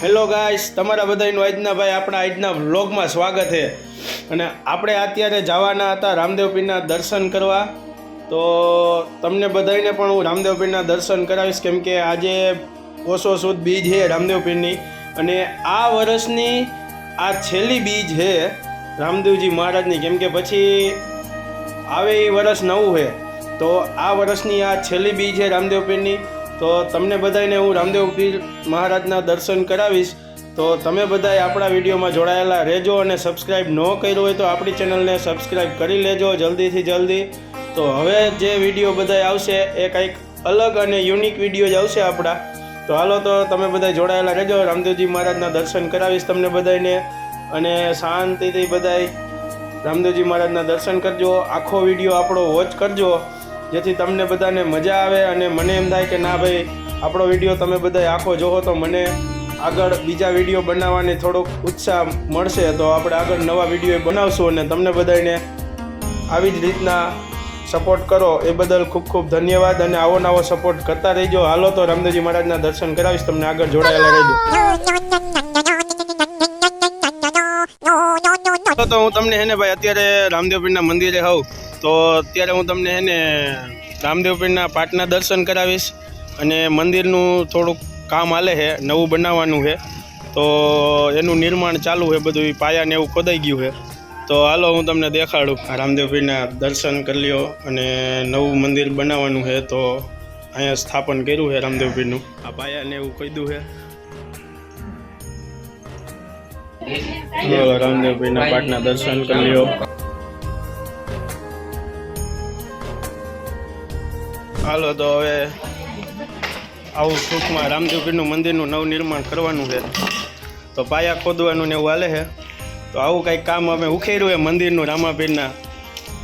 Hello guys, તમારા બધાનું આજના ભાઈ આપણા આજના વ્લોગમાં સ્વાગત છે. અને આપણે અત્યારે જવાના હતા રામદેવ પીરના દર્શન કરવા. તો તમને બધાને પણ હું રામદેવ પીરના દર્શન કરાવીશ, કેમ કે આજે ઓસો સુદ બીજ છે રામદેવ પીરની. અને આ વર્ષની આ છેલ્લી બીજ છે રામદેવજી મહારાજની, કેમ કે પછી આવે એ વર્ષ નવું છે. તો આ વર્ષની આ છેલ્લી બીજ છે રામદેવ પીરની. તો તમને બધાને હું રામદેવ પીર મહારાજના દર્શન કરાવીશ. તો તમે બધાએ આપણા વિડીયોમાં જોડાયેલા રહેજો, અને સબસ્ક્રાઈબ ન કર્યું હોય તો આપણી ચેનલને સબસ્ક્રાઈબ કરી લેજો જલ્દીથી જલ્દી. તો હવે જે વિડીયો બધાએ આવશે એ કંઈક અલગ અને યુનિક વિડીયો જ આવશે આપણા. તો હાલો, તો તમે બધા જોડાયેલા રહેજો. રામદેવજી મહારાજના દર્શન કરાવીશ તમને બધાને, અને શાંતિથી બધાએ રામદેવજી મહારાજના દર્શન કરજો. આખો વિડીયો આપણો વોચ કરજો, જેથી તમને બધાને મજા આવે. અને મને એમ થાય કે ના ભાઈ, આપણો વિડીયો તમે બધાએ આખો જોવો તો મને આગળ બીજા વિડીયો બનાવવાની થોડોક ઉત્સાહ મળશે. તો આપણે આગળ નવા વિડીયો બનાવશું, અને તમને બધાને આવી જ રીતના સપોર્ટ કરો એ બદલ ખૂબ ખૂબ ધન્યવાદ. અને આવો નવો સપોર્ટ કરતા રહેજો. હાલો, તો રામદેવજી મહારાજના દર્શન કરાવીશ તમને, આગળ જોડાયેલા રહેજો. તો હું તમને હે ને ભાઈ અત્યારે રામદેવ પીરના મંદિરે હોઉં, તો અત્યારે હું તમને હે ને રામદેવ પીરના પાટના દર્શન કરાવીશ. અને મંદિરનું થોડુંક કામ હાલે છે, નવું બનાવવાનું છે. તો એનું નિર્માણ ચાલુ છે, બધું પાયાને એવું ખોદાઈ ગયું છે. તો હાલો, હું તમને દેખાડું. રામદેવ પીરના દર્શન કરી લ્યો. અને નવું મંદિર બનાવવાનું છે, તો અહીંયા સ્થાપન કર્યું છે રામદેવ પીરનું. આ પાયાને એવું ખોદ્યું છે. રામદેવ પીરના પાટના દર્શન કરી લ્યો. હાલો, તો હવે આવું ટૂંકમાં રામદેવ પીરનું મંદિરનું નવું નિર્માણ કરવાનું છે. તો પાયા ખોદવાનું ને એવું હાલે છે. તો આવું કંઈક કામ અમે ઉખેર્યું છે મંદિરનું રામાપીરના.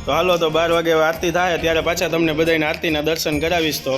તો હાલો, તો 12 વાગે આરતી થાય ત્યારે પાછા તમને બધાને આરતીના દર્શન કરાવીશ. તો